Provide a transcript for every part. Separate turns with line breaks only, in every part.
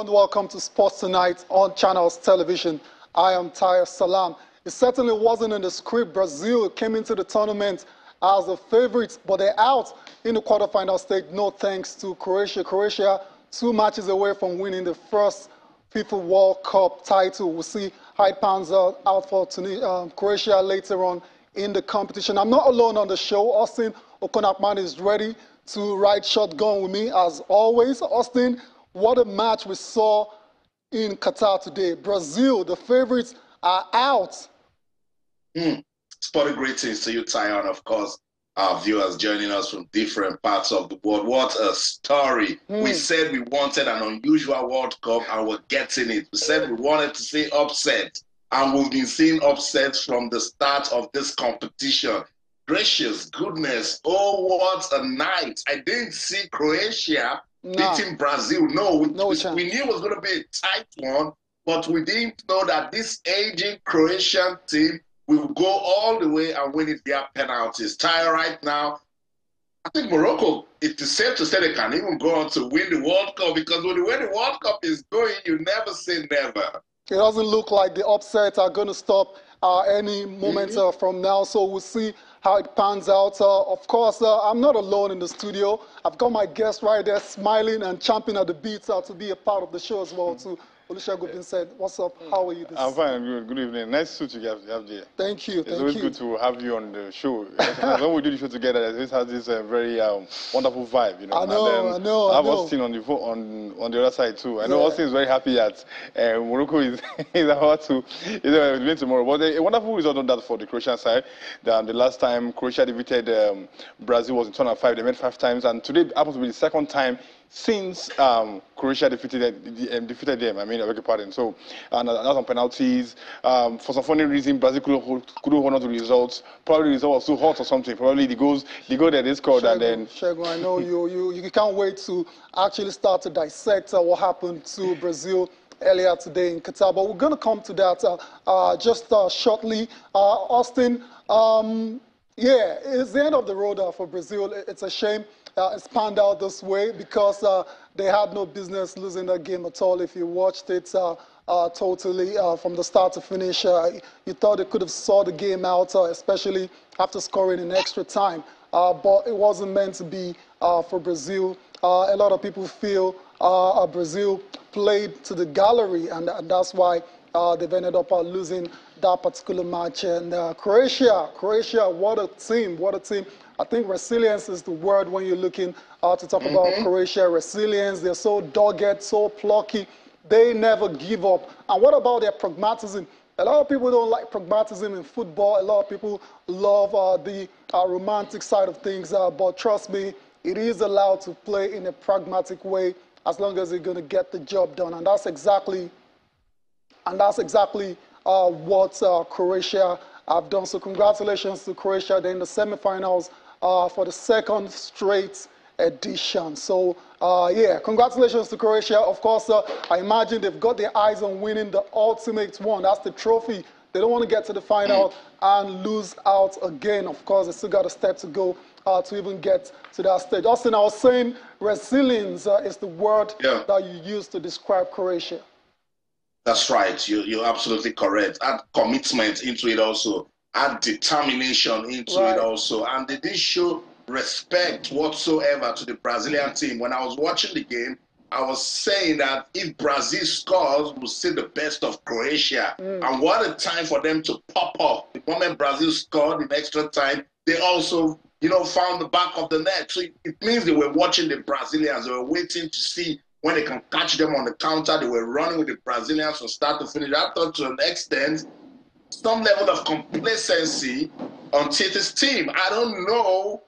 and welcome to Sports Tonight on Channels Television. I am Taya Salam. It certainly wasn't in the script. Brazil came into the tournament as the favorites, but they're out in the quarterfinal stage, no thanks to Croatia. Croatia, 2 matches away from winning the first FIFA World Cup title. We'll see how it pans out for Croatia later on in the competition. I'm not alone on the show. Austin Okonakman is ready to ride shotgun with me as always. Austin, what a match we saw in Qatar today. Brazil, the favorites, are out.
Sporting greetings to you, Tyon, of course, our viewers joining us from different parts of the world. What a story. We said we wanted an unusual World Cup, and we're getting it. We said we wanted to see upset, and we've been seeing upsets from the start of this competition. Gracious goodness. Oh, what a night. I didn't see Croatia beating Brazil. No, we knew it was going to be a tight one, but we didn't know that this aging Croatian team will go all the way and win it via penalties. Tyre, right now, I think Morocco, it is safe to say they can even go on to win the World Cup, because when the way the World Cup is going, you never say never.
It doesn't look like the upsets are going to stop any moment from now, so we'll see how it pans out. Of course, I'm not alone in the studio. I've got my guest right there smiling and champing at the beat to be a part of the show as well, too. Olusegun said, what's up? How are you?
I'm fine. Good evening. Nice to you have here.
Thank you.
It's always good to have you on the show. When we do the show together, this has this very wonderful vibe, you know.
I know.
I have Austin on the other side too. I know Austin is very happy that Morocco is about to win tomorrow. But a wonderful result on that for the Croatian side. The last time Croatia defeated Brazil was in 2005. They made 5 times, and today happens to be the second time since Croatia defeated them. I beg your pardon. So, and that's on penalties. For some funny reason, Brazil couldn't hold on to the results. Probably the result was too hot or something. Probably the goal that they scored, and then.
Shegun, I know you can't wait to actually start to dissect what happened to Brazil earlier today in Qatar. But we're going to come to that just shortly. Austin, it's the end of the road for Brazil. It's a shame. It's panned out this way because they had no business losing that game at all. If you watched it totally from the start to finish, you thought they could have saw the game out, especially after scoring in extra time. But it wasn't meant to be for Brazil. A lot of people feel Brazil played to the gallery, and that's why they've ended up losing that particular match. And Croatia, what a team, what a team. I think resilience is the word when you're looking to talk about Croatia. Resilience, they're so dogged, so plucky. They never give up. And what about their pragmatism? A lot of people don't like pragmatism in football. A lot of people love the romantic side of things. But trust me, it is allowed to play in a pragmatic way as long as you're going to get the job done. And that's exactly what Croatia have done. So congratulations to Croatia. They're in the semifinals for the 2nd straight edition. So congratulations to Croatia. Of course, I imagine they've got their eyes on winning the ultimate one. That's the trophy. They don't want to get to the final and lose out again. Of course, they still got a step to go to even get to that stage. Austin, I was saying resilience is the word that you use to describe Croatia.
That's right. You're absolutely correct. Add commitment into it also. Add determination into it also. And they did show respect whatsoever to the Brazilian team. When I was watching the game, I was saying that if Brazil scores, we'll see the best of Croatia. And what a time for them to pop up. The moment Brazil scored in extra time, they also, found the back of the net. So it means they were watching the Brazilians. They were waiting to see when they can catch them on the counter. They were running with the Brazilians from start to finish. I thought to an extent, some level of complacency on Tite's team. I don't know,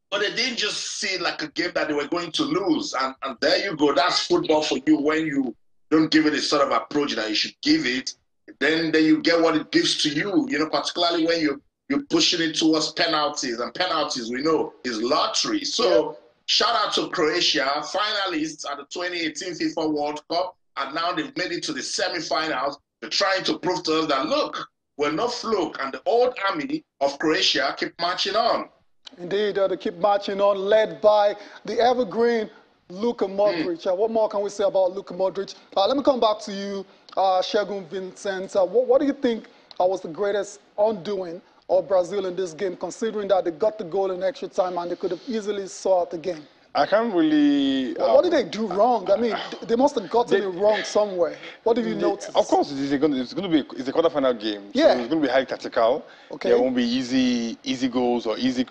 but they didn't just see it like a game that they were going to lose. And there you go. That's football for you. When you don't give it the sort of approach that you should give it, then you get what it gives to you. Particularly when you're pushing it towards penalties. And penalties, we know, is lottery. So shout out to Croatia, finalists at the 2018 FIFA World Cup, and now they've made it to the semifinals. They're trying to prove to us that, look, we're no fluke, and the old army of Croatia keep marching on.
Indeed, they keep marching on, led by the evergreen Luka Modric. What more can we say about Luka Modric? Let me come back to you, Segun Vincent. What do you think was the greatest undoing of Brazil in this game, considering that they got the goal in extra time and they could have easily saw out the game?
I can't really.
What did they do wrong? I mean, they must have gotten it wrong somewhere. What did you notice?
Of course, it's going to be a quarterfinal game.
Yeah.
So it's going to be highly tactical.
Okay.
There won't be easy goals or easy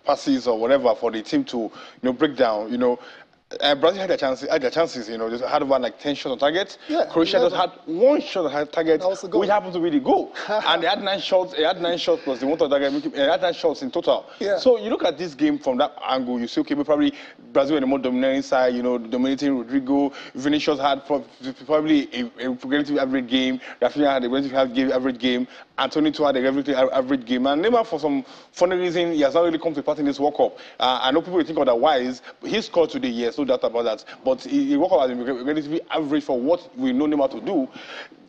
passes or whatever for the team to break down. Brazil had their chances, just had over like 10 shots on target.
Yeah,
Croatia just had one shot on target, which happened to be the goal. And they had 9 shots. They had 9 shots plus the one on target. They had 9 shots in total.
Yeah.
So you look at this game from that angle, you see, okay, probably Brazil on the more dominating side, dominating Rodrigo. Vinicius had probably a relatively average game. Rafinha had a relatively average game. Antonio had a relatively average game. And Neymar, for some funny reason, he has not really come to part in this World Cup. I know people will think otherwise, but he scored today, yes, no doubt about that. But the World Cup has been relatively average for what we know Neymar to do.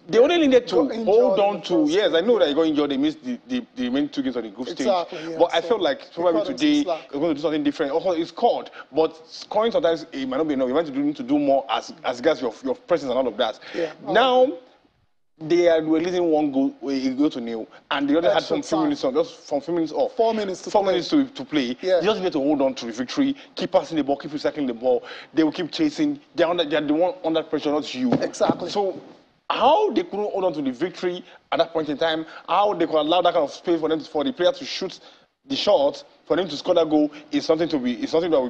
They only needed to hold on to, yes, I know that he got injured, they missed the main 2 games of the group stage.
Yeah,
but I felt like probably today he's going to do something different. Also, he scored, but scoring sometimes it might not be enough. You need to do more as regards your presence and all of that.
Yeah.
Now, they were leading 1 goal, a goal to nil, and the other had some few minutes on, just from 4 minutes off.
4 minutes to
4
play.
minutes to play.
Yeah.
They just need to hold on to the victory, keep passing the ball, keep recycling the ball. They will keep chasing. They're the one under pressure, not you.
Exactly.
So how they couldn't hold on to the victory at that point in time, how they could allow that kind of space for the player to shoot the shot, for them to score that goal is something that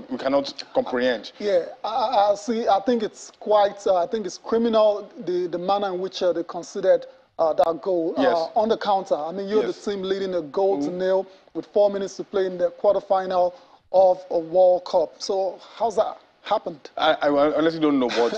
we cannot comprehend.
Yeah, I see. I think it's quite. I think it's criminal the manner in which they considered that goal on the counter. I mean, you're the team leading a goal to nil with 4 minutes to play in the quarterfinal of a World Cup. So how's that happened?
I honestly don't know, but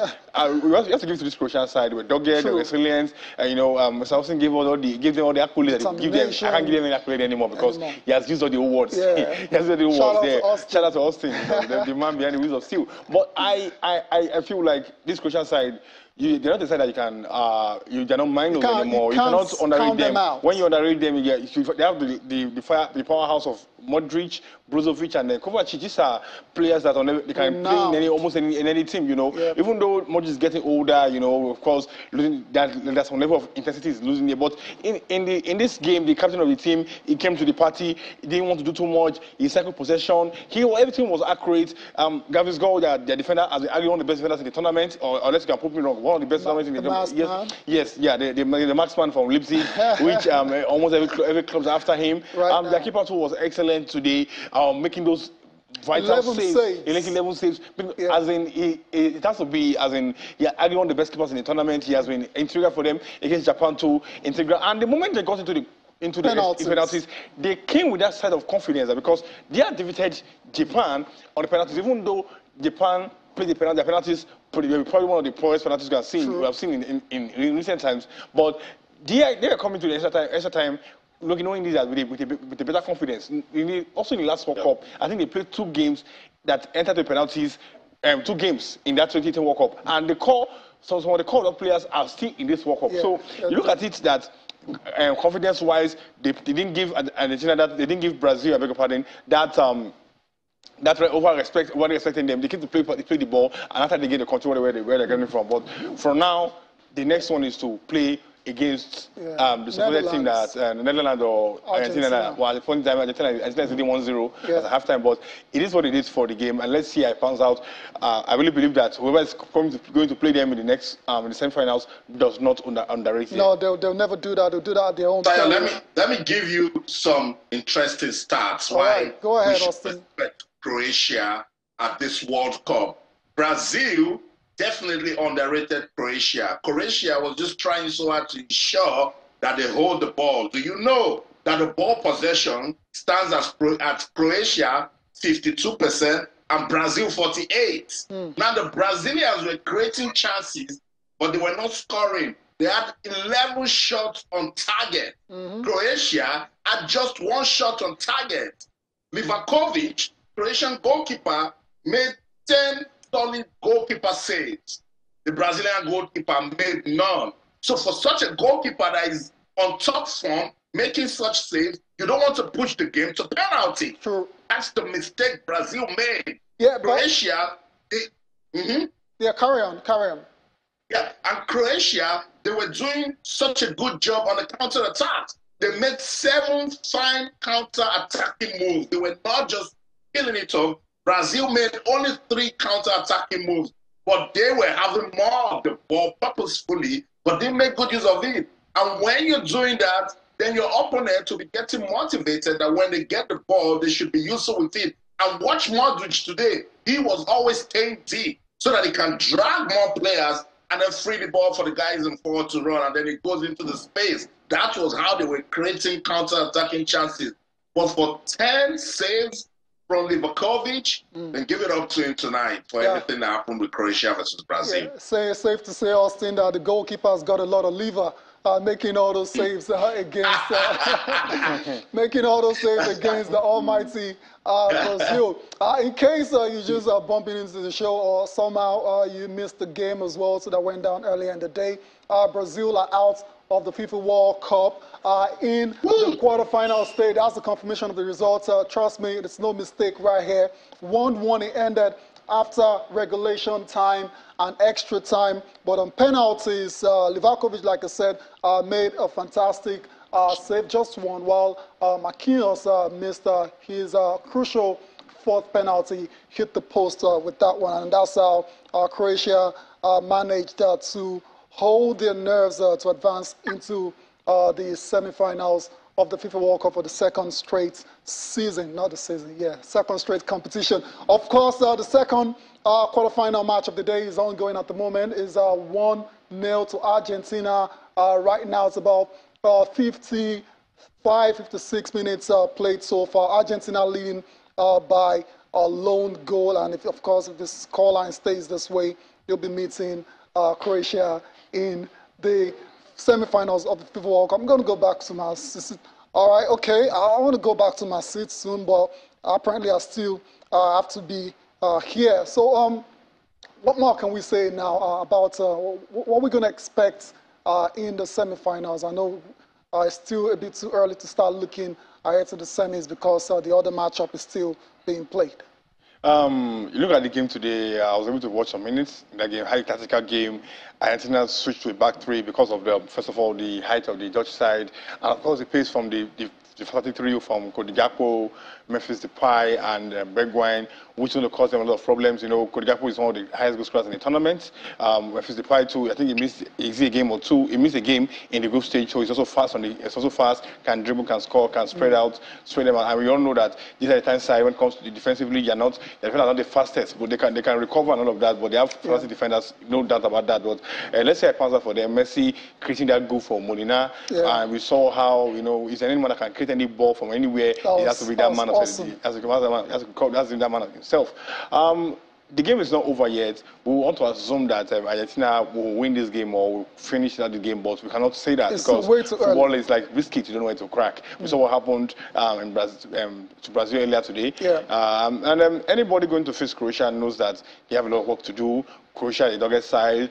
we have to give to this Croatian side. We're dogged, they're resilient. Mr. Austin gave them all the accolades that give them. I can't give them any accolade anymore because he has used all the awards. Yeah. He has used all the awards there. Shout out to Austin, the man behind the wheels of steel. But I feel like this Croatian side, they're not the side that you cannot mind them anymore. You cannot underrate them. When you underrate them, they have the powerhouse of Modric, Brozovic, and then Kovacic. These are players that they can play in almost any team. Even though Modric is getting older, of course, losing that some level of intensity is losing it. But in this game, the captain of the team, he came to the party. He didn't want to do too much. He cycled possession. Everything was accurate. Gavi's goal, their defender, as arguably one of the best defenders in the tournament, or unless you can put me wrong, one of the best tournaments in the tournament. Yes, the marksman from Leipzig, which almost every club's after him. Their keeper too was excellent today, making those vital saves. 11 saves. As in, it has to be, as in, arguably one of the best keepers in the tournament. He has been integral for them against Japan too. Integral. And the moment they got into the penalties, they came with that side of confidence because they had defeated Japan on the penalties, even though Japan played the penalties, probably one of the poorest penalties we have seen in recent times. But they are coming to the extra time knowing this with a better confidence. Also in the last World Cup, I think they played 2 games that entered the penalties, 2 games in that 2018 World Cup. And some of the core players are still in this World Cup. So you look at it that confidence-wise, they didn't give Argentina they didn't give Brazil, I beg your pardon, that over expecting them. They keep to play the ball, and after they get the control where they're getting from. But from now, the next one is to play against the supposed team that Netherlands or Argentina. Well, at the point in time, Argentina is leading 1-0 at halftime. But it is what it is for the game, and let's see how it pans out. I really believe that whoever is going to play them in the next in the semi-finals does not underrate them.
No, they'll never do that. They'll do that at their own
time. Let me give you some interesting stats.
All right, go ahead, Austin.
Croatia at this World Cup. Brazil definitely underrated Croatia. Croatia was just trying so hard to ensure that they hold the ball. Do you know that the ball possession stands at Croatia 52% and Brazil 48%? Now the Brazilians were creating chances, but they were not scoring. They had 11 shots on target. Croatia had just 1 shot on target. Livakovic, Croatian goalkeeper, made 10 solid goalkeeper saves. The Brazilian goalkeeper made none. So for such a goalkeeper that is on top form, making such saves, you don't want to push the game to penalty.
True.
That's the mistake Brazil made.
Yeah,
Croatia
Yeah, carry on, carry on.
Yeah, and Croatia, they were doing such a good job on the counter-attack. They made 7 fine counter-attacking moves. They were not just killing it off. Brazil made only 3 counter-attacking moves, but they were having more of the ball purposefully, but they made good use of it. And when you're doing that, then your opponent will be getting motivated that when they get the ball, they should be useful with it. And watch Modric today. He was always staying deep so that he can drag more players and then free the ball for the guys in forward to run, and then it goes into the space. That was how they were creating counter-attacking chances. But for 10 saves from Livakovic, then give it up to him tonight for everything that happened with Croatia versus Brazil.
Yeah, safe to say, Austin, that the goalkeeper's got a lot of liver. Making all those saves against making all those saves against the almighty Brazil. In case you're just bumping into the show or somehow you missed the game as well, so that went down earlier in the day, Brazil are out of the FIFA World Cup in the quarterfinal stage. That's the confirmation of the results. Trust me, it's no mistake right here. 1-1 it ended after regulation time and extra time, but on penalties, Livakovic, like I said, made a fantastic save, just one, while Marquinhos missed his crucial 4th penalty, hit the post with that one, and that's how Croatia managed to hold their nerves to advance into the semi-finals of the FIFA World Cup for the 2nd straight season, not the season, yeah, 2nd straight competition. Of course, the second quarterfinal match of the day is ongoing at the moment, is 1-0 to Argentina. Right now it's about 56 minutes played so far. Argentina leading by a lone goal, and of course, if the scoreline stays this way, you'll be meeting Croatia in the semi-finals of the FIFA World Cup. I'm going to go back to my seat. All right, okay. I want to go back to my seat soon, but apparently I still have to be here. So what more can we say now about what we're going to expect in the semi-finals? I know it's still a bit too early to start looking ahead to the semis because the other matchup is still being played.
You look at the game today, I was able to watch some minutes in that game, highly tactical game. Argentina switched to a back 3 because of first of all, the height of the Dutch side, and of course the pace from the fantastic trio from Codigapo, Memphis Depay, and Bergwijn, which will cause them a lot of problems. You know, Codigapo is one of the highest goal scorers in the tournament. Memphis Depay too, I think he missed a game or two. He missed a game in the group stage, so he's also fast can dribble, can score, can spread out, spread them out. And we all know that this Argentine side, when it comes to the defensively, they're not the fastest, but they can recover and all of that. But they have fantastic defenders, no doubt about that. But let's say I pass that for them. Messi creating that goal for Molina, and we saw how, you know, is anyone that can create any ball from anywhere, he has to be that man awesome. Has to be that man of himself. The game is not over yet. We want to assume that Argentina will win this game or will finish the game, but we cannot say that because football is like biscuit, you don't know where to crack. We saw what happened to Brazil earlier today. Anybody going to face Croatia knows that they have a lot of work to do. Croatia, the dogged side,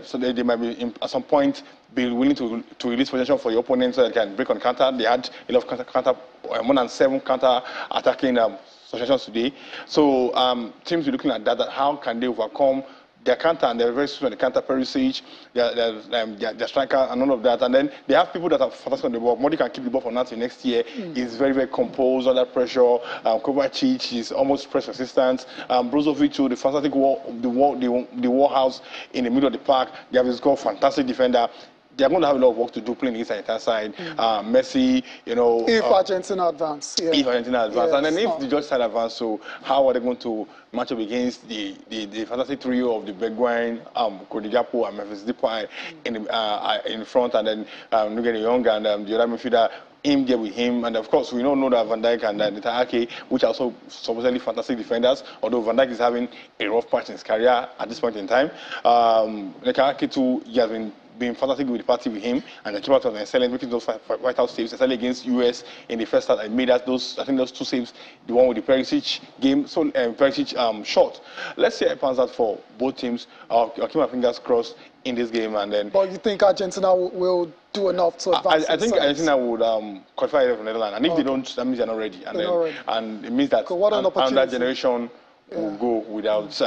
so they might be at some point be willing to release possession for your opponent so they can break on counter. They had a lot of counter, more than 7 counter attacking situations today. So teams are looking at that, how can they overcome their counter, and they're very soon on the counter, Perisic, their striker, and all of that. And then they have people that are fantastic on the ball. Modi can keep the ball for now till next year. He's very, very composed under pressure. Kovacic is almost press resistant. Brozovic, too, the fantastic the warhouse in the middle of the park. They have this fantastic defender. They're going to have a lot of work to do playing against the entire side. Messi, you know.
If Argentina advance. Yeah.
If Argentina advance. And then if the Dutch side advance, so how are they going to match up against the fantastic trio of the Bergwijn, Codigapo, and Memphis Depay in front, and then Nugent Young and the other midfielder in there with him. And of course, we don't know that Van Dijk and Nitahake, which are also supposedly fantastic defenders, although Van Dijk is having a rough patch in his career at this point in time. Nitahake too, he has been fantastic with the party with him, and the keeper was excellent, making those White House saves, especially against US in the first start. I made those 2 saves, the one with the Perisic game, so Perisic shot. Let's say I pass that for both teams. I'll keep my fingers crossed in this game, and then.
But you think Argentina will do enough to advance?
I think Argentina would qualify for Netherlands, and if they don't, that means they're not ready, and it means that another generation will go without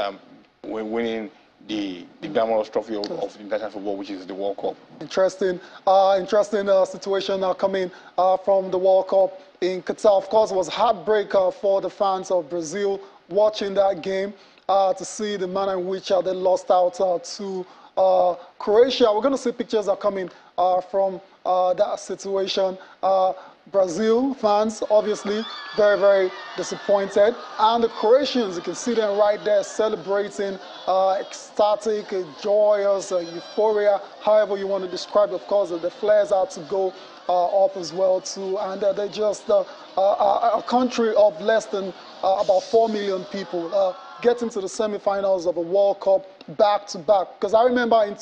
when winning the glamorous trophy of international football, which is the World Cup.
Interesting situation coming from the World Cup in Qatar. Of course, it was heartbreak for the fans of Brazil watching that game to see the manner in which they lost out to Croatia. We're going to see pictures are coming from that situation. Brazil fans, obviously, very, very disappointed. And the Croatians, you can see them right there celebrating, ecstatic, joyous, euphoria, however you want to describe it. Of course, the flares are to go up as well, too. And they're just a country of less than about 4 million people getting to the semifinals of a World Cup back-to-back. Because I remember in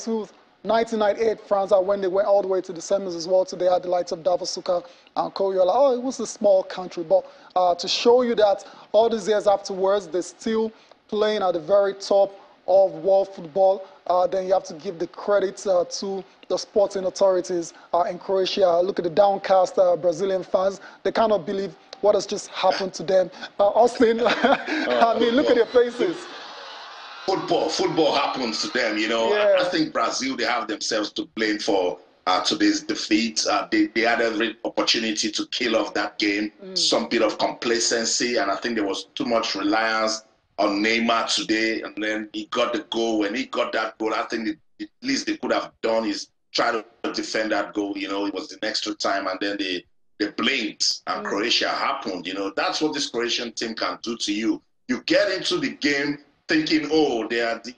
1998, France, when they went all the way to the semis as well, so they had the likes of Davasuka and Koyola. Oh, it was a small country, but to show you that all these years afterwards, they're still playing at the very top of world football, then you have to give the credit to the sporting authorities in Croatia. Look at the downcast Brazilian fans. They cannot believe what has just happened to them. Austin, I mean, look at their faces.
Football happens to them, you know. Yeah. I think Brazil, they have themselves to blame for today's defeat. They had every opportunity to kill off that game, some bit of complacency, and I think there was too much reliance on Neymar today, and then he got the goal. When he got that goal, I think the least they could have done is try to defend that goal. You know, it was in extra time, and then they blinked, and Croatia happened. You know, that's what this Croatian team can do to you. You get into the game thinking, oh, they are the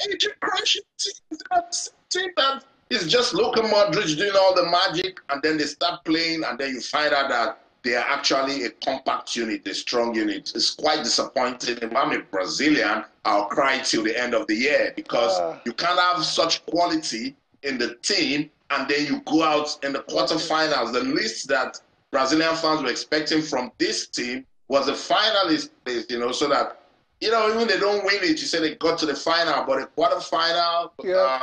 aging Croatian team. They're the same team that is just Luka Modric doing all the magic, and then they start playing, and then you find out that they are actually a compact unit, a strong unit. It's quite disappointing. If I'm a Brazilian, I'll cry till the end of the year because you can't have such quality in the team, and then you go out in the quarterfinals. The least that Brazilian fans were expecting from this team was a finalist place, you know, so that, you know, even they don't win it, you say they got to the final, but a quarterfinal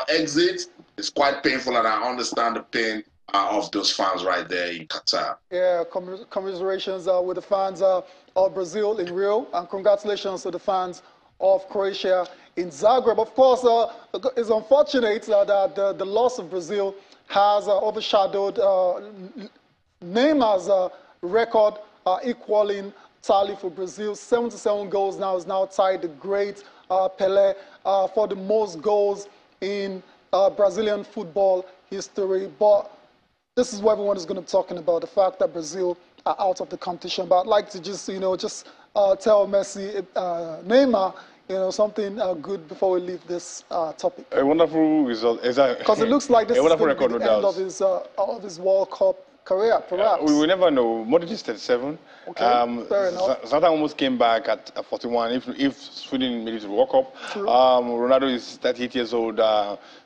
exit is quite painful, and I understand the pain of those fans right there in Qatar.
Yeah, commiserations with the fans of Brazil in Rio, and congratulations to the fans of Croatia in Zagreb. Of course, it's unfortunate that the loss of Brazil has overshadowed Neymar's record equaling tally for Brazil. 77 goals now, is now tied the great Pelé for the most goals in Brazilian football history. But this is what everyone is going to be talking about, the fact that Brazil are out of the competition. But I'd like to just, you know, tell Messi, Neymar, you know, something good before we leave this topic.
A wonderful result.
Because it looks like this is going to be the end of his World Cup career, perhaps.
We will never know. Modric is 37.
Okay, fair enough.
Zlatan almost came back at 41 if Sweden made it to the World Cup. Ronaldo is 38 years old.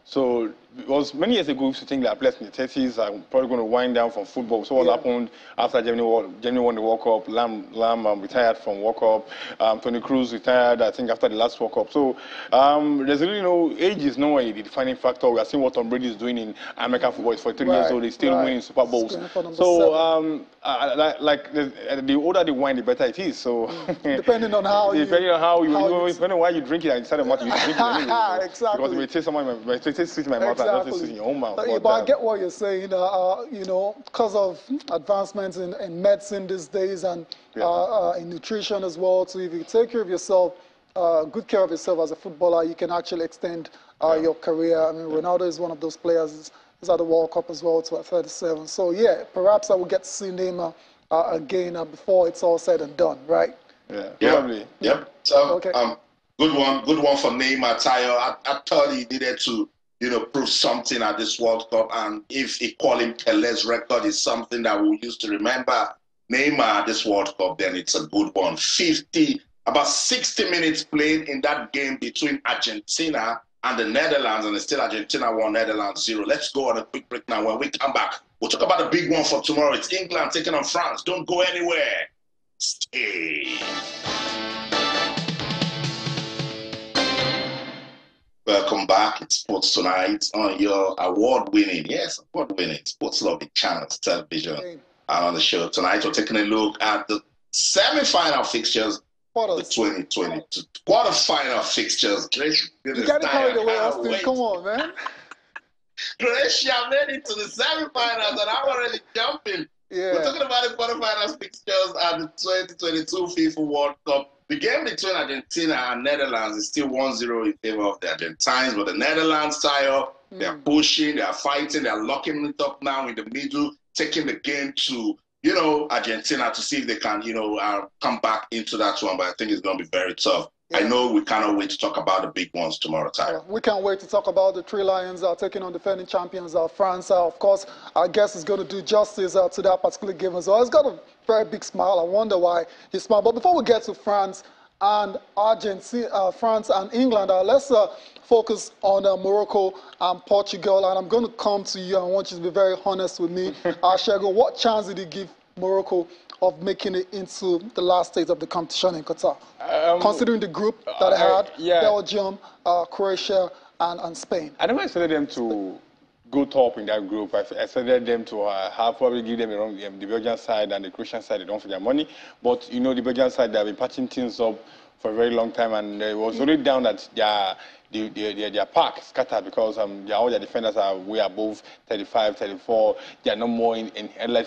So it was many years ago we used to think that players in the 30s are probably going to wind down from football. So what happened after Germany won the World Cup? Lam retired from World Cup. Toni Kroos retired, I think, after the last World Cup. So there's really no age is not a defining factor. We are seeing what Tom Brady is doing in American football. He's 43 years old. He's still winning Super Bowls. So the older the wine, the better it is. So
depending on how
depending on why you drink it, I decided what you drink it anyway.
Exactly.
Because it may taste someone, it tastes sweet in my mouth, and not taste sweet in your own mouth.
But I get what you're saying. You know, because of advancements in medicine these days and in nutrition as well. So if you take care of yourself, good care of yourself as a footballer, you can actually extend your career. I mean, Ronaldo is one of those players. He's at the World Cup as well, to 37. So yeah, perhaps I will get to see Neymar again before it's all said and done, right?
Probably.
Yep. So good one for Neymar, Tayo. I thought he needed to, you know, prove something at this World Cup, and if equaling Pele's record is something that we'll use to remember Neymar at this World Cup, then it's a good one. About 60 minutes played in that game between Argentina and the Netherlands, and it's still Argentina 1, Netherlands 0. Let's go on a quick break now. When we come back, we'll talk about the big one for tomorrow. It's England taking on France. Don't go anywhere. Stay. Welcome back. It's Sports Tonight on your award-winning Sports Loving Channels Television. And on the show tonight, we're taking a look at the semi-final fixtures the 2022 quarterfinal fixtures.
You got it carried away, Austin. Come on, man.
Croatia made it to the semi-finals, and I'm already jumping.
Yeah.
We're talking about the quarterfinal fixtures at the 2022 FIFA World Cup. The game between Argentina and Netherlands is still 1-0 in favor of the Argentines, but the Netherlands tie up. They're pushing, they're fighting, they're locking it up now in the middle, taking the game to, Argentina to see if they can, come back into that one. But I think it's going to be very tough. Yeah. I know we cannot wait to talk about the big ones tomorrow time.
We can't wait to talk about the Three Lions taking on defending champions France. Of course, I guess it's going to do justice to that particular game as well. It's got a very big smile. I wonder why he smiled. But before we get to France and Argentina, France and England, let's focus on Morocco and Portugal. And I'm going to come to you. I want you to be very honest with me. Shego, what chance did he give Morocco of making it into the last stage of the competition in Qatar? Considering the group that I had, Belgium, Croatia, and Spain.
I never expected them to go top in that group. I expected them to probably give them the Belgian side and the Croatian side. They don't for their money. But, the Belgian side, they have been patching things up for a very long time, and it was only down that their park scattered because all their defenders are way above 35, 34. They are no more in playing headlight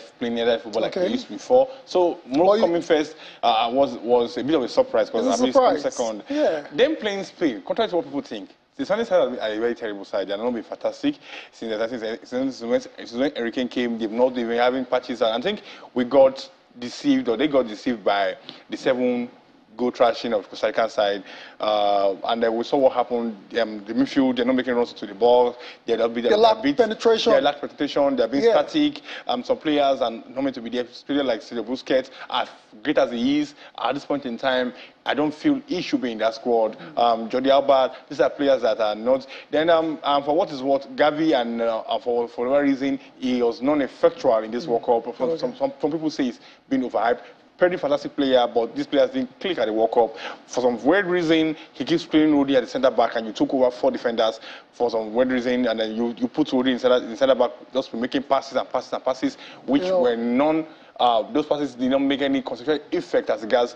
football like they used before. So Morocco coming first was a bit of a surprise because I mean second. Yeah. Them playing Spain, contrary to what people think. The Spanish side are a very terrible side. They are not been fantastic since when Hurricane came. They've not been having patches, and I think we got deceived, or they got deceived by the 7-goal trashing of Costa Rican side, and then we saw what happened. The midfield, they're not making runs to the ball. They lack
penetration.
They lack penetration. They're being static. Some players are not meant to be there. Players like Sergio Busquets, as great as he is, at this point in time, I don't feel he should be in that squad. Jordi Alba, these are players that are not. Then, for what is what, Gavi, and for whatever reason, he was non-effectual in this World Cup. Some people say he's been overhyped. Pretty fantastic player, but this player didn't click at the World Cup. For some weird reason, he keeps playing Rudy at the centre back, and you took over 4 defenders for some weird reason, and then you put Rudy in centre back just making passes and passes and passes, which were none. Those passes did not make any concentrated effect as regards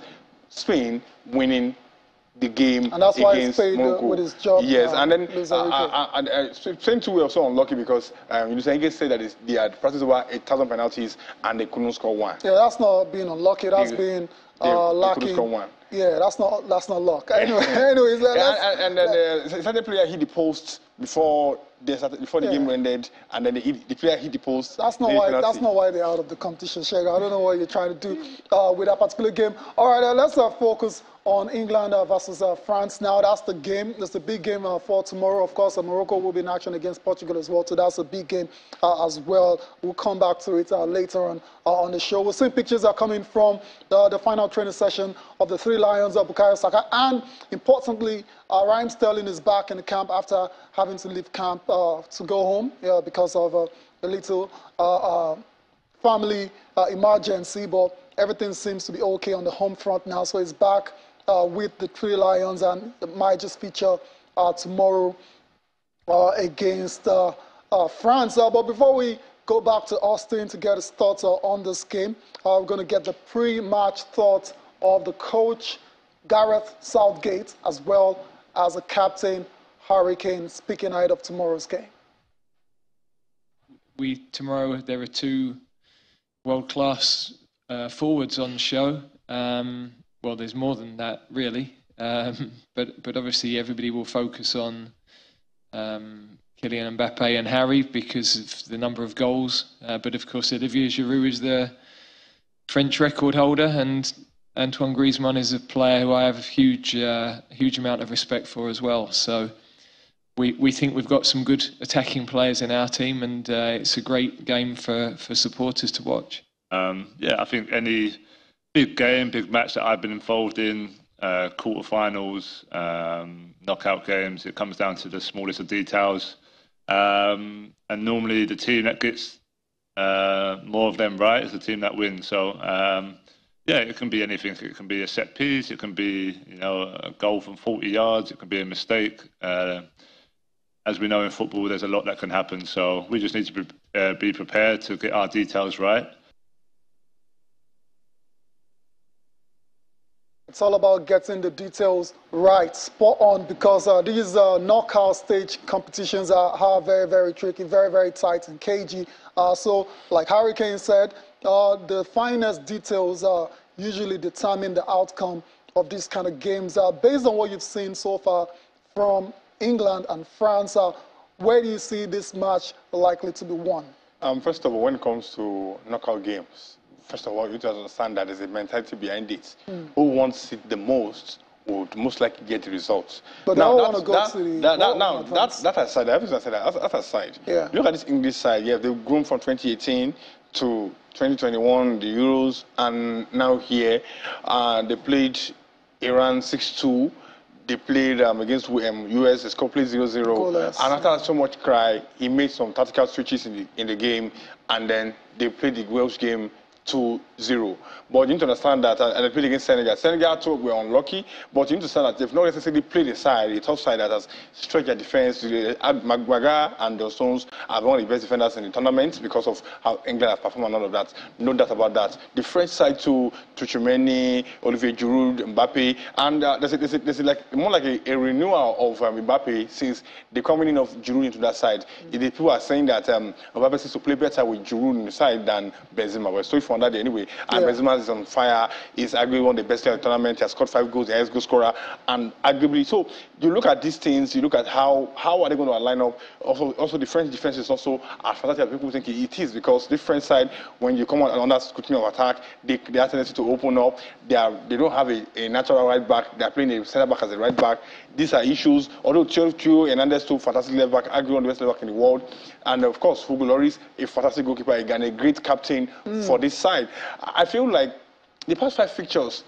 Spain winning the game
and that's why
against
Spain
Morocco.
With his job.
Yes, and then Spain too were also unlucky because Enrique said that they had practiced over 1,000 penalties and they couldn't score one.
Yeah, that's not being unlucky. That's being lacking.
They couldn't score one.
Yeah, that's not luck. Anyways,
and then the second player hit the post before the game ended, and then the player hit the post.
That's not why they're out of the competition, Shega. I don't know what you're trying to do with that particular game. All right, let's focus on England versus France now. That's the game. That's the big game for tomorrow. Of course, Morocco will be in action against Portugal as well, so that's a big game as well. We'll come back to it later on the show. We'll see pictures are coming from the final training session of the Three Lions of Bukayo Saka, and importantly, Raheem Sterling is back in the camp after having to leave camp to go home because of a little family emergency, but everything seems to be okay on the home front now, so he's back with the Three Lions, and it might just feature tomorrow against France. But before we go back to Austin to get his thoughts on this game, we're going to get the pre-match thoughts of the coach, Gareth Southgate, as well as the captain, Harry Kane, speaking ahead of tomorrow's game.
Tomorrow there are 2 world-class forwards on the show. Well, there's more than that, really. But obviously everybody will focus on Kylian Mbappe and Harry because of the number of goals. But of course, Olivier Giroud is the French record holder, and Antoine Griezmann is a player who I have a huge amount of respect for as well. So we think we've got some good attacking players in our team, and it's a great game for supporters to watch.
Yeah, I think any big game, big match that I've been involved in, quarterfinals, knockout games, it comes down to the smallest of details. And normally the team that gets more of them right is the team that wins. So, yeah, it can be anything. It can be a set piece. It can be, a goal from 40 yards. It can be a mistake. As we know in football, there's a lot that can happen. So we just need to be prepared to get our details right.
It's all about getting the details right, spot on, because these knockout stage competitions are very, very tricky, very, very tight and cagey. So, like Hurricane said, the finest details usually determine the outcome of these kind of games. Based on what you've seen so far from England and France, where do you see this match likely to be won?
First of all, when it comes to knockout games, first of all, you have to understand that there's a mentality behind it. Who wants it the most would most likely get the results.
But now, I want to go to the...
That aside, I have to say that aside.
Yeah.
Look at this English side. Yeah, they've grown from 2018 to 2021, the Euros, and now here. They played Iran 6-2. They played against US, it's complete 0-0. And after so much cry, he made some tactical switches in the game, and then they played the Welsh game 2-0. But you need to understand that, and they played against Senegal. Senegal too were unlucky, but you need to understand that they've not necessarily played a tough side that has stretched their defense. Maguire and the Stones are one of the best defenders in the tournament because of how England have performed and all of that. No doubt about that. The French side too, Tchouameni, Olivier Giroud, Mbappe, and there's like more like a renewal of Mbappe since the coming in of Giroud into that side. The people are saying that Mbappe seems to play better with Giroud in the side than Benzema. We're sorry for that anyway. And Benzema is on fire. He's arguably one of the best players in the tournament. He has scored 5 goals, the highest goal scorer, and arguably. So you look at these things. You look at how are they going to line up. Also the French defense is also as fantastic as people think it is, because the French side, when you come on under scrutiny of attack, they have tendency to open up. They don't have a natural right back. They are playing a centre back as a right back. These are issues. Although Theo Hernandez too, fantastic left back, arguably one of the best left back in the world, and of course Hugo Lloris, a fantastic goalkeeper, again a great captain for this side. I feel like the past 5 fixtures,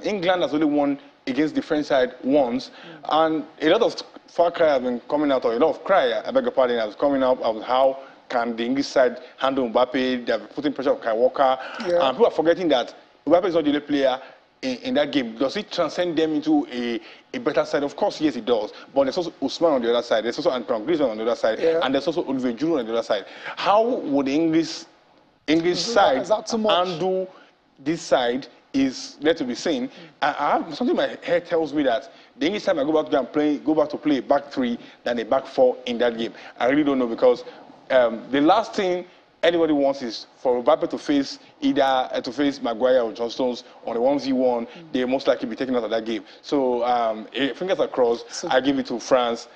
England has only won against the French side once, and a lot of far cry has been coming out, or a lot of cry, I beg your pardon, has coming out of how can the English side handle Mbappe. They're putting pressure on Kyle Walker, and people are forgetting that Mbappe is not the only player in that game. Does it transcend them into a better side? Of course, yes, it does. But there's also Usman on the other side. There's also Antoine Griezmann on the other side, and there's also Olivier Giroud on the other side. How would the English side undo this side is yet to be seen. Something in my head tells me that the English time I go back to play back 3 than a back 4 in that game. I really don't know, because the last thing anybody wants is for Mbappe to face Maguire or John Stones on a 1v1. They most likely be taken out of that game. So fingers are crossed. I give it to France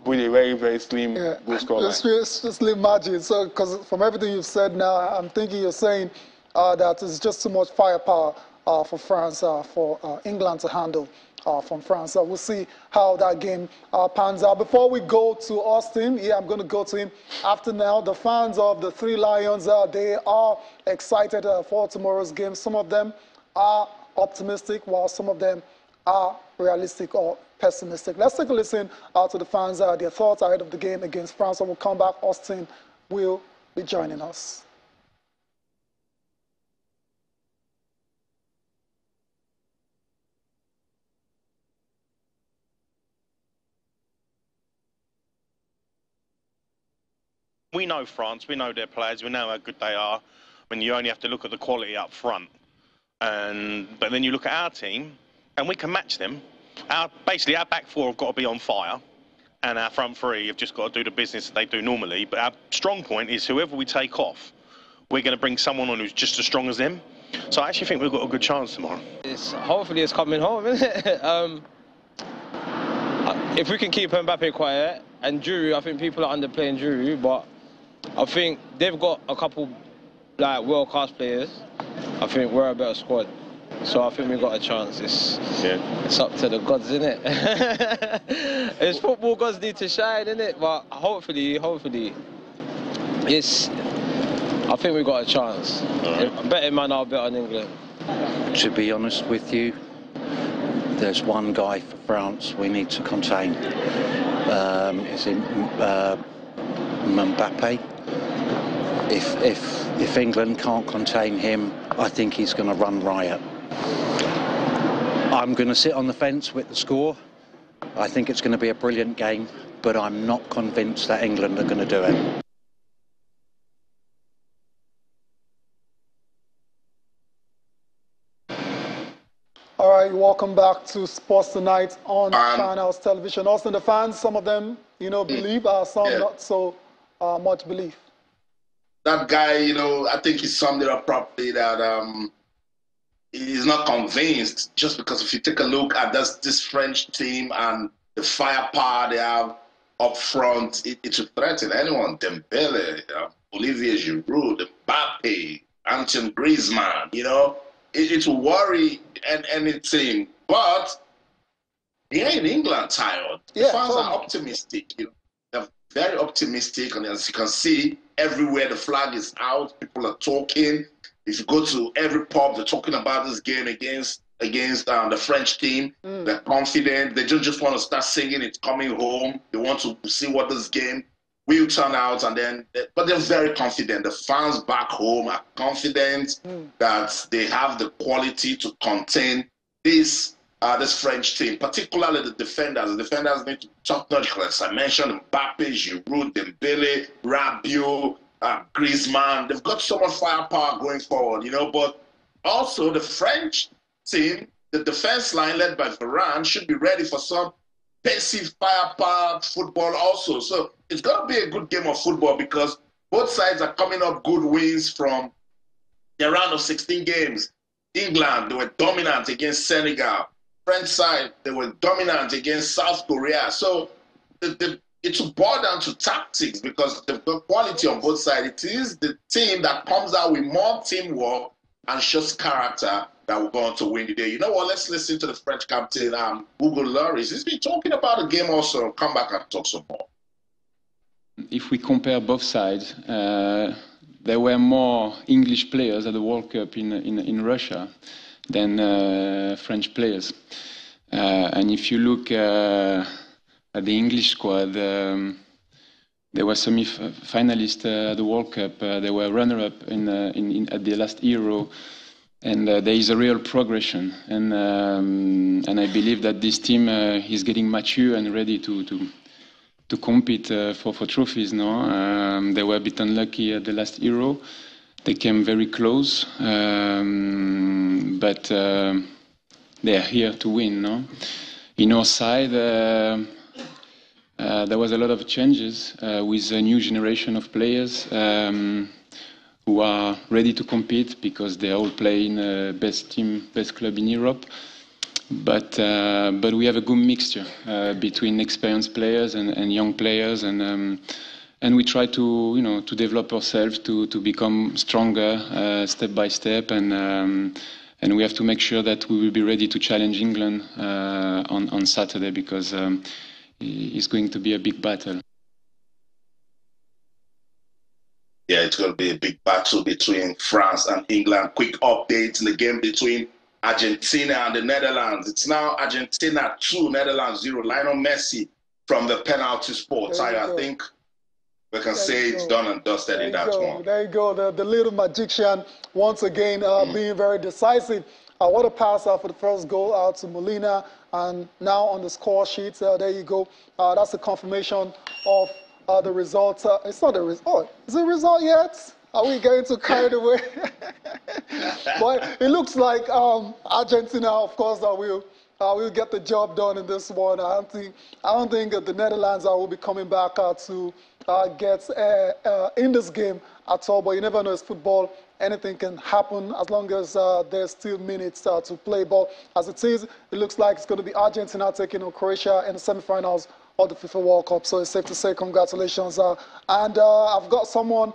with a very, very slim goal score.
Slim margin. So, because from everything you've said now, I'm thinking you're saying that it's just too much firepower for France, for England to handle from France. We'll see how that game pans out. Before we go to Austin, I'm going to go to him after now. The fans of the Three Lions, they are excited for tomorrow's game. Some of them are optimistic, while some of them are realistic or pessimistic. Let's take a listen to the fans, their thoughts ahead of the game against France. When we come back, Austin will be joining us.
We know France, we know their players, we know how good they are. When you only have to look at the quality up front. But then you look at our team, and we can match them. Basically, our back 4 have got to be on fire, and our front 3 have just got to do the business that they do normally. But our strong point is whoever we take off, we're going to bring someone on who's just as strong as them. So I actually think we've got a good chance tomorrow.
Hopefully it's coming home, isn't it? If we can keep Mbappe quiet, and Giroud, I think people are underplaying Giroud, but I think they've got a couple like world-class players. I think we're a better squad, so I think we've got a chance. It's up to the gods, innit? It's football, gods need to shine, innit? But hopefully, I think we've got a chance. Right. Betting man, I'll bet on England.
To be honest with you, there's one guy for France we need to contain. It's Mbappe. If England can't contain him, I think he's going to run riot. I'm going to sit on the fence with the score. I think it's going to be a brilliant game, but I'm not convinced that England are going to do it.
All right, welcome back to Sports Tonight on Channels Television. Austin, the fans, some of them, believe, some not so much belief.
That guy, I think he summed it up properly that he's not convinced just because if you take a look at this French team and the firepower they have up front, it should threaten anyone. Dembele, Olivier Giroud, Mbappe, Antoine Griezmann, it will worry any team. But here in England, tired. The fans are optimistic. They're very optimistic, and as you can see, everywhere the flag is out, people are talking. If you go to every pub, they're talking about this game against the French team. They're confident. They just want to start singing "It's Coming Home." They want to see what this game will turn out, but they're very confident. The fans back home are confident that they have the quality to contain this French team, particularly the defenders. The defenders need to be top-notch. As I mentioned, Mbappe, Giroud, Dembele, Rabiot, Griezmann. They've got so much firepower going forward, but also the French team, the defense line led by Varane, should be ready for some pacey firepower football also. So it's going to be a good game of football because both sides are coming up good wins from their round of 16 games. England, they were dominant against Senegal. French side, they were dominant against South Korea. So it will boil down to tactics because they've got quality on both sides. It is the team that comes out with more teamwork and shows character that will go on to win the day. You know what? Let's listen to the French captain, Hugo Lloris. He's been talking about the game also. Come back and talk some more.
If we compare both sides, there were more English players at the World Cup in Russia than French players. And if you look at the English squad, there were semi-finalists at the World Cup. They were runner-up at the last Euro. And there is a real progression, and I believe that this team is getting mature and ready to compete for trophies now. They were a bit unlucky at the last Euro. They came very close, but they are here to win. No? In our side, there was a lot of changes with a new generation of players. Who are ready to compete because they all play in best club in Europe. But we have a good mixture between experienced players and young players, and we try to develop ourselves to become stronger step by step, and we have to make sure that we will be ready to challenge England on Saturday because it's going to be a big battle.
Yeah, it's going to be a big battle between France and England. Quick updates in the game between Argentina and the Netherlands. It's now Argentina 2, Netherlands 0. Lionel Messi from the penalty spot. I think we can say it's done and dusted in that one.
There you go. The little magician once again being very decisive. What a pass for the first goal out to Molina. And now on the score sheet, there you go. That's the confirmation of the result. It's not a result. Is it a result yet? Are we getting too carried away? But it looks like Argentina, of course, will get the job done in this one. I don't think the Netherlands will be coming back to get in this game at all. But you never know. It's football. Anything can happen as long as there's still minutes to play. But as it is, it looks like it's going to be Argentina taking on Croatia in the semifinals of the FIFA World Cup. So it's safe to say congratulations. And I've got someone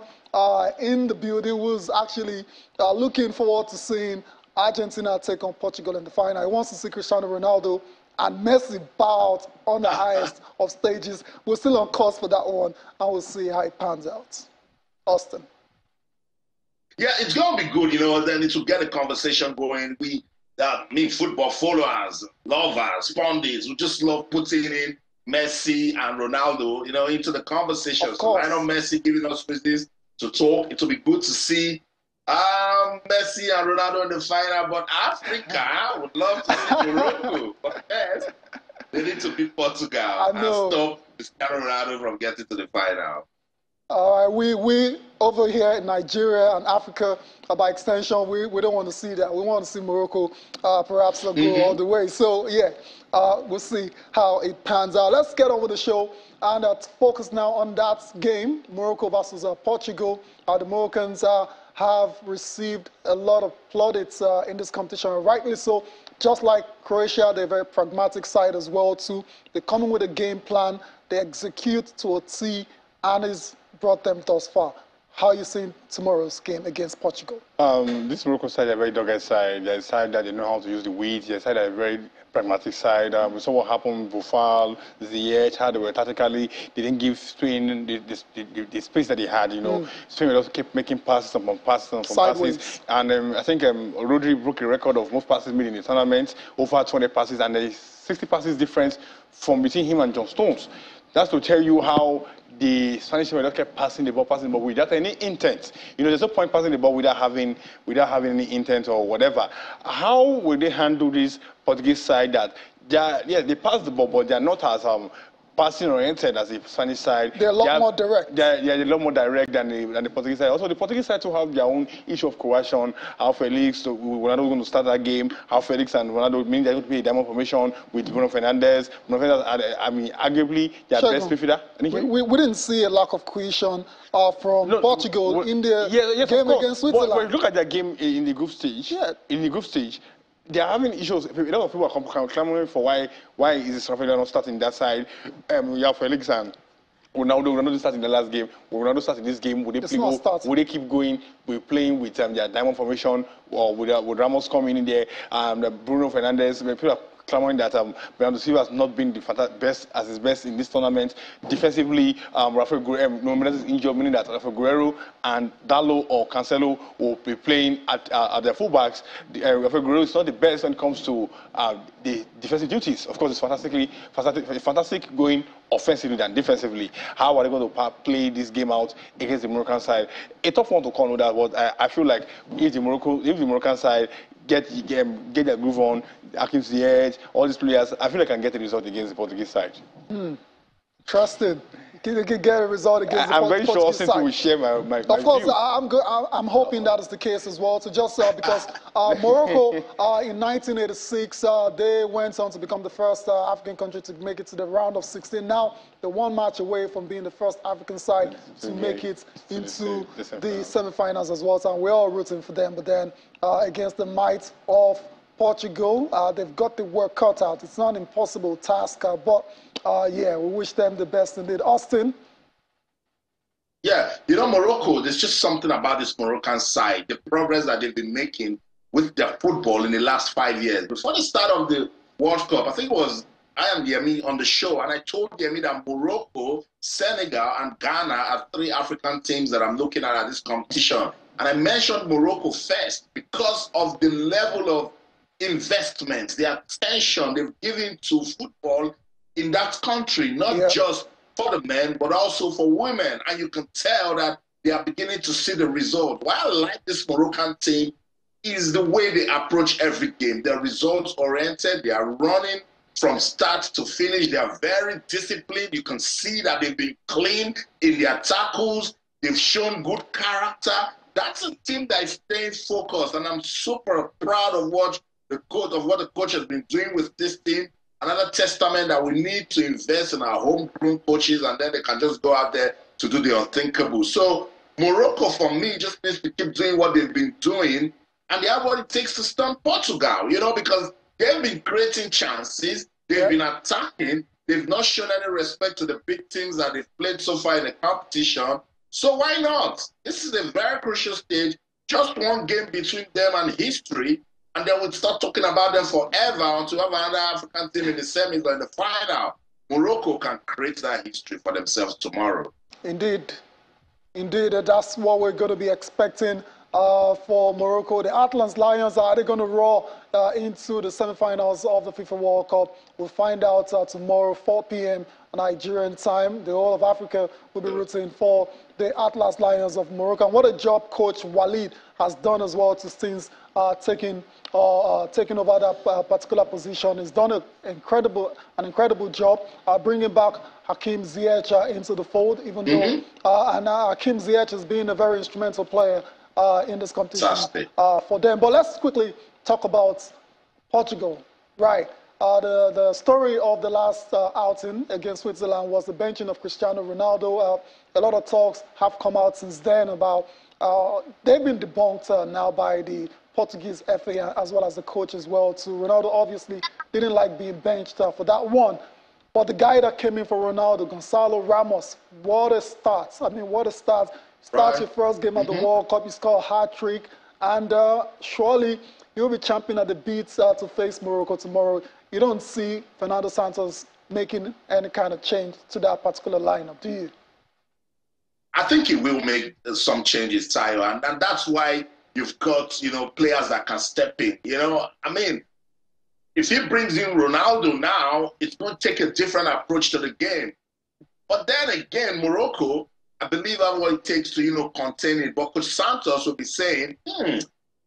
in the building who's actually looking forward to seeing Argentina take on Portugal in the final. He wants to see Cristiano Ronaldo and Messi bow out on the highest of stages. We're still on course for that one, and we'll see how it pans out. Austin.
Yeah, it's going to be good, then it will get a conversation going. We, football followers, lovers, pundits, we just love putting in Messi and Ronaldo, into the conversation. So Lionel Messi giving us reasons to talk. It will be good to see Messi and Ronaldo in the final, but Africa would love to see Morocco. But yes, they need to beat Portugal and stop Cristiano Ronaldo from getting to the final.
We over here in Nigeria and Africa, by extension, we don't want to see that. We want to see Morocco perhaps go all the way. So, yeah, we'll see how it pans out. Let's get on with the show and focus now on that game, Morocco versus Portugal. The Moroccans have received a lot of plaudits in this competition, rightly so. Just like Croatia, they're a very pragmatic side as well, too. They come in with a game plan, they execute to a T, and it's brought them thus far. How are you seeing tomorrow's game against Portugal?
This Morocco side is a very dogged side. They're a side that they know how to use the weight. They're a side that is a very pragmatic side. We saw what happened with Boufal, Ziyech, how they were tactically. They didn't give Spain the space that they had, you know. Spain also kept making passes upon passes upon passes. And I think Rodri broke a record of most passes made in the tournament, over 200 passes, and there is 60 passes difference from between him and John Stones. That's to tell you how the Spanish team just kept passing the ball without any intent. You know, there's no point passing the ball without having any intent or whatever. How will they handle this Portuguese side that they pass the ball, but they're not as passing oriented as the Spanish side?
They're a lot more direct.
They're a lot more direct than the Portuguese side. Also, the Portuguese side to have their own issue of coercion. How Felix, Ronaldo going to start that game. How Felix and Ronaldo mean they're going to play a diamond formation with Bruno Fernandes. Bruno Fernandes, I mean, arguably their best midfielder.
We didn't see a lack of cohesion from Portugal in their game against Switzerland.
But look at their game in the group stage. In the group stage, they are having issues. A lot of people are clamoring for why is Rafael not starting that side. We have Felix and Ronaldo starting the last game. Will Ronaldo start in this game? Would they keep going? We're playing with their diamond formation, or would Ramos come in there? Bruno Fernandes. People are clamoring that Bernardo Silva has not been his best in this tournament. Defensively, Rafael Guerreiro Mendes is injured, meaning that Rafael Guerreiro and Dalot or Cancelo will be playing at their fullbacks. Rafael Guerreiro is not the best when it comes to the defensive duties. Of course, it's fantastic going offensively than defensively. How are they going to play this game out against the Moroccan side? A tough one to call, no doubt, but I feel like if the Moroccan side get their groove on, Hakim Ziyech, all these players, I feel like I can get a result against the Portuguese side.
Trusted. You can get a result against the Portuguese side. I'm very sure Austin will share my Of course, view. I'm hoping that is the case as well. So just because Morocco in 1986, they went on to become the first African country to make it to the round of 16. Now they're one match away from being the first African side to make it into the semi-finals as well. So we're all rooting for them. But then against the might of Portugal, they've got the work cut out. It's not an impossible task, but yeah, we wish them the best indeed. Austin?
Yeah, you know, Morocco, there's just something about this Moroccan side, the progress that they've been making with their football in the last 5 years. Before the start of the World Cup, I think it was I am Yemi on the show, and I told Yemi that Morocco, Senegal, and Ghana are 3 African teams that I'm looking at this competition. And I mentioned Morocco first because of the level of investment, the attention they've given to football in that country, not just for the men, but also for women. And you can tell that they are beginning to see the result. What I like this Moroccan team is the way they approach every game. They're results-oriented. They are running from start to finish. They are very disciplined. You can see that they've been clean in their tackles. They've shown good character. That's a team that is staying focused, and I'm super proud of what the coach has been doing with this team. Another testament that we need to invest in our homegrown coaches, and then they can just go out there to do the unthinkable. So Morocco, for me, just needs to keep doing what they've been doing, and they have what it takes to stun Portugal, you know, because they've been creating chances, they've been attacking, they've not shown any respect to the big teams that they've played so far in the competition. So why not? This is a very crucial stage, just one game between them and history, and then we'll start talking about them forever until we have another African team in the semis or in the final. Morocco can create that history for themselves tomorrow.
Indeed. Indeed, that's what we're going to be expecting for Morocco. The Atlas Lions, are they going to roll into the semifinals of the FIFA World Cup? We'll find out tomorrow, 4 p.m. Nigerian time. The whole of Africa will be rooting for the Atlas Lions of Morocco. And what a job Coach Walid has done as well to since taking over that particular position. He's done an incredible job bringing back Hakim Ziyech into the fold, even though Hakim Ziyech has been a very instrumental player in this competition for them. But let's quickly talk about Portugal. Right. The story of the last outing against Switzerland was the benching of Cristiano Ronaldo. A lot of talks have come out since then about they've been debunked now by the Portuguese FA as well as the coach as well too. Ronaldo obviously didn't like being benched for that one. But the guy that came in for Ronaldo, Gonzalo Ramos, what a start. I mean, what a start. Starts your first game at the World Cup, you score a hat-trick, and surely you'll be champion at the beats to face Morocco tomorrow. You don't see Fernando Santos making any kind of change to that particular lineup, do you?
I think he will make some changes, Tayo, and that's why you've got, players that can step in. I mean, if he brings in Ronaldo now, it's going to take a different approach to the game. But then again, Morocco, I believe that's what it takes to, contain it. But Coach Santos will be saying,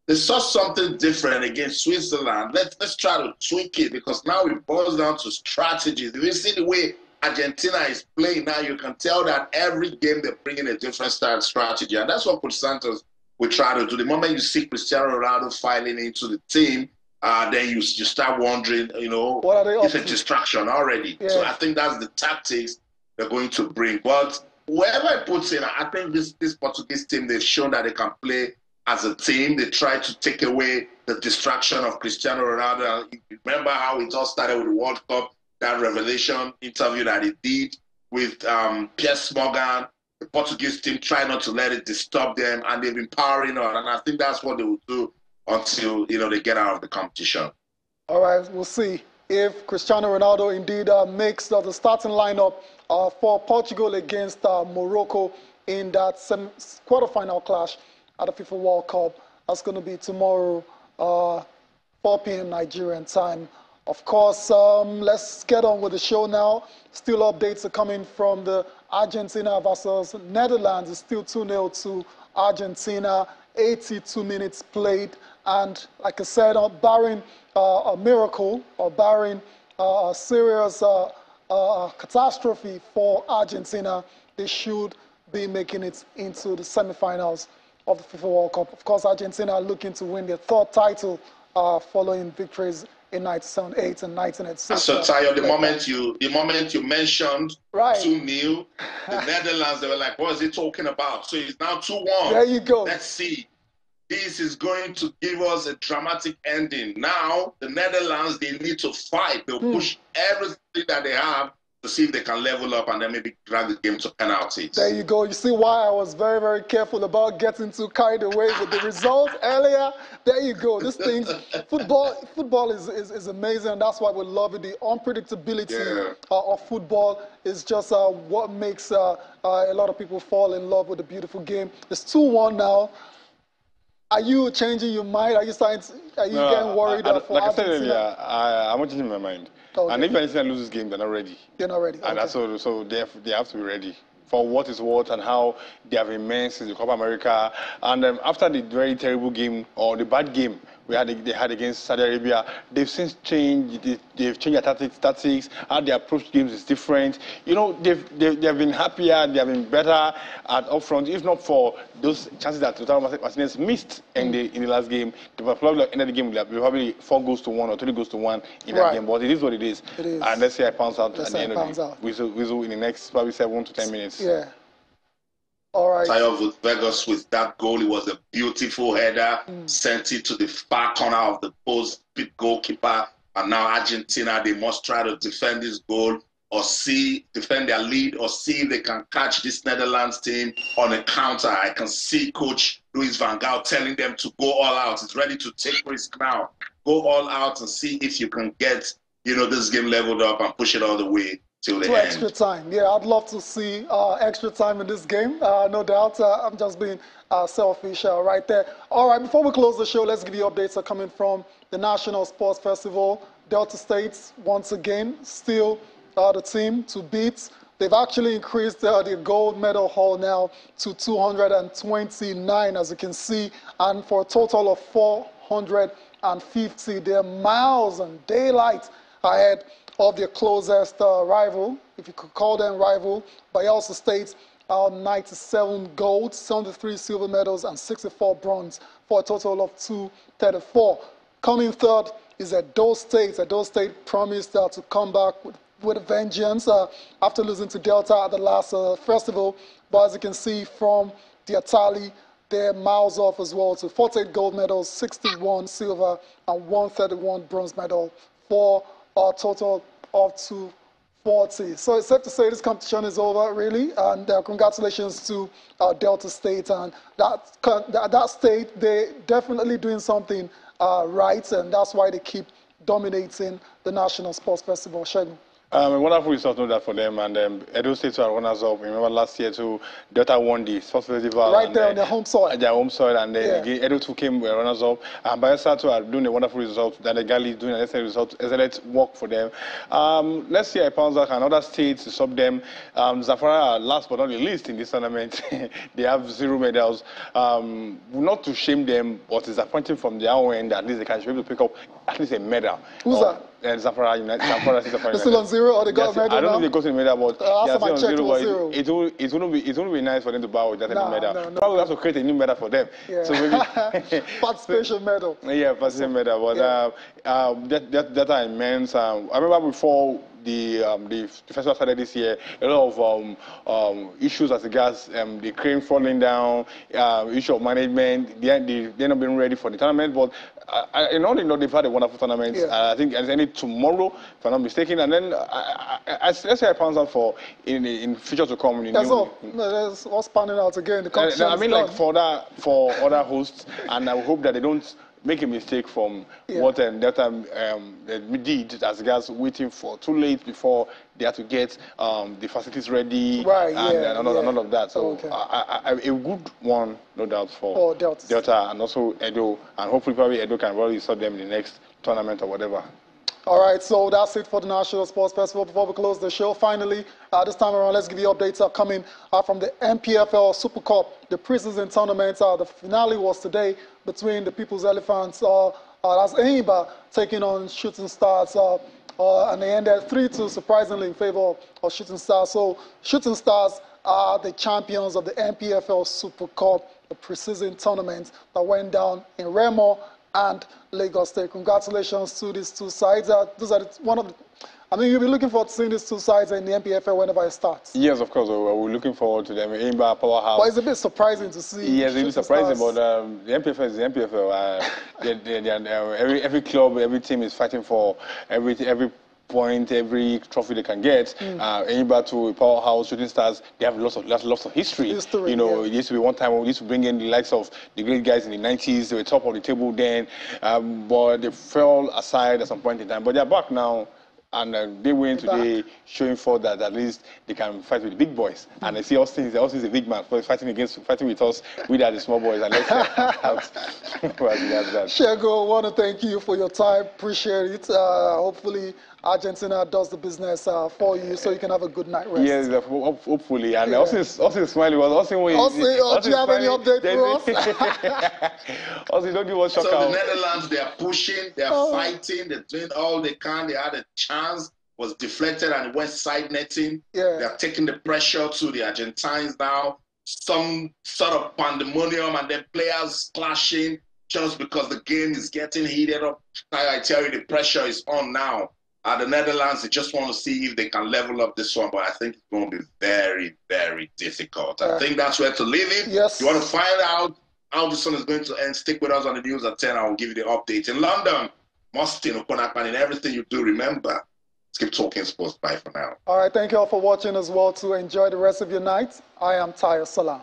they saw something different against Switzerland. Let's try to tweak it, because now it boils down to strategies. If you see the way Argentina is playing now, you can tell that every game they're bringing a different style strategy. And that's what Coach Santos will try to do. The moment you see Cristiano Ronaldo filing into the team, then you start wondering, it's a distraction already. Yeah. So I think that's the tactics they're going to bring. But whoever it puts in, I think this Portuguese team, they've shown that they can play as a team. They try to take away the distraction of Cristiano Ronaldo. Remember how it all started with the World Cup, that revelation interview that he did with Piers Morgan. The Portuguese team try not to let it disturb them, and they've been powering on. And I think that's what they will do until they get out of the competition. All
right, we'll see if Cristiano Ronaldo indeed makes the starting lineup for Portugal against Morocco in that quarterfinal clash at the FIFA World Cup. That's going to be tomorrow, 4 p.m. Nigerian time. Of course, let's get on with the show now. Still updates are coming from the Argentina versus Netherlands. It's still 2-0 to Argentina, 82 minutes played. And like I said, barring a miracle or barring a serious catastrophe for Argentina, they should be making it into the semifinals of the FIFA World Cup. Of course, Argentina are looking to win their third title following victories in 1978 and 1986.
So, Tayo, the moment you mentioned 2-0, the Netherlands, they were like, what is he talking about? So it's now 2-1.
There you go.
Let's see. This is going to give us a dramatic ending. Now, the Netherlands, they need to fight. They'll push everything that they have to see if they can level up and then maybe drag the game to penalties.
There you go. You see why I was very, very careful about getting too carried away with the result earlier. There you go. This thing, football is amazing, and that's why we love it. The unpredictability of football is just what makes a lot of people fall in love with the beautiful game. It's 2-1 now. Are you changing your mind? Are you getting worried?
Like I said earlier, I'm not changing my mind. Okay. And if Argentina loses this game, they're not ready.
They're not ready.
And that's all, so they have to be ready for what is what and how they have immense in the Copa America. And after the very terrible game or the bad game they had against Saudi Arabia, they've since changed. They've changed their tactics. How they approach games is different. They've been happier. They have been better at up front. If not for those chances that Lautaro Martinez missed in the last game, they would probably ended the game with probably 4-1 or 3-1 in that game. But it is what it is.
It is.
And let's say I pounce out at the end of the whistle in the next probably 7 to 10 minutes.
Yeah. All right.
Tayo Vegas with that goal. It was a beautiful header, sent it to the far corner of the post, beat goalkeeper. And now Argentina, they must try to defend this goal or defend their lead or see if they can catch this Netherlands team on a counter. I can see Coach Louis van Gaal telling them to go all out. It's ready to take risk now. Go all out and see if you can get, this game leveled up and push it all the way till the end.
Extra time. Yeah, I'd love to see extra time in this game. No doubt. I'm just being selfish right there. All right, before we close the show, let's give you updates coming from the National Sports Festival. Delta State, once again, still the team to beat. they've actually increased the gold medal haul now to 229, as you can see, and for a total of 450. They're miles and daylight ahead of their closest rival, if you could call them rival, Bayelsa State. 97 gold, 73 silver medals, and 64 bronze for a total of 234. Coming third is Edo State. Edo State promised to come back with a vengeance after losing to Delta at the last festival. But as you can see from the tally, they're miles off as well to 48 gold medals, 61 silver, and 131 bronze medal for a total of 240. So it's safe to say this competition is over, really, and congratulations to Delta State. And that state, they're definitely doing something right, and that's why they keep dominating the National Sports Festival. Shegun.
A wonderful result, no doubt, for them, and Edo State are runners up. Remember last year too, Delta won the sports festival
right there on their home soil.
Their home soil, and Edo too came runners up. And Bayelsa too are doing a wonderful result. Then the Gali is doing an excellent result, excellent work for them. Let's see, I found out another state to sub them. Zamfara, last but not the least in this tournament, they have 0 medals. Not to shame them, but it's disappointing from their own end. At least they can be able to pick up at least a medal.
Who's that?
Zamfara United. Zamfara
They're still on 0, or they got a medal?
I don't know if they got a medal, but
last time I checked, it was 0.
It wouldn't be nice for them to bow without any medal.
No.
Probably have to create a new medal for them.
Yeah.
So maybe
participation medal.
Yeah, participation medal. But that are immense. I remember before the festival started this year, a lot of issues as regards the crane falling down, issue of management. They're not being ready for the tournament, but in all in all, they've had a wonderful tournament. I think there's any tomorrow, if I'm not mistaken. And then let's say I found out for in future to come.
That's all. That's what's panning out again. The competition
I mean, like for other hosts, and I hope that they don't make a mistake from what they did as regards waiting for too late before they had to get the facilities ready and all of that. So a good one, no doubt, for Delta and also Edo, and hopefully probably Edo can really sort them in the next tournament or whatever.
All right, so that's it for the National Sports Festival. Before we close the show, finally, this time around, let's give you updates coming from the MPFL Super Cup, the preseason tournament. The finale was today between the People's Elephants, that's Enyimba, taking on Shooting Stars, and they ended 3-2, surprisingly, in favor of Shooting Stars. So Shooting Stars are the champions of the MPFL Super Cup, the preseason tournament that went down in Remo and Lagos State. Congratulations to these two sides. Those are one of the, I mean, you'll be looking forward to seeing these two sides in the MPFL whenever it starts.
Yes, of course. We're looking forward to them. Enyimba, powerhouse.
But it's a bit surprising to see.
Yes, it's surprising, but the MPFL is the MPFL. Every club, every team is fighting for every point, every trophy they can get. Enyimba to Powerhouse, Shooting Stars, they have lots of history. You know, it used to be one time we used to bring in the likes of the great guys in the 90s. They were top of the table then, but they fell aside at some point in time. But they're back now. And they win today, showing forth that at least they can fight with the big boys. And I see Austin is a big man, fighting with us. We are the small boys, and let's out.
Shegun, I want to thank you for your time. Appreciate it. Hopefully, Argentina does the business for you, so you can have a good night rest.
Yes, hopefully. And Austin is smiling. Austin, do
you have any update for us?
Austin, don't give us shock.
So the Netherlands, they are pushing, they are fighting, they're doing all they can. They had a chance, was deflected, and it went side netting. They are taking the pressure to the Argentines now. Some sort of pandemonium, and then players clashing just because the game is getting heated up. I tell you, the pressure is on now. The Netherlands, they just want to see if they can level up this one, but I think it's going to be very, very difficult. I think that's where to leave it.
Yes.
You want to find out how this one is going to end, stick with us on the news at 10. I will give you the update. In London, Mustin, Okonakpan, in everything you do, remember, let's keep talking sports. Bye for now.
All right, thank you all for watching as well. To enjoy the rest of your night, I am Tayo Salam.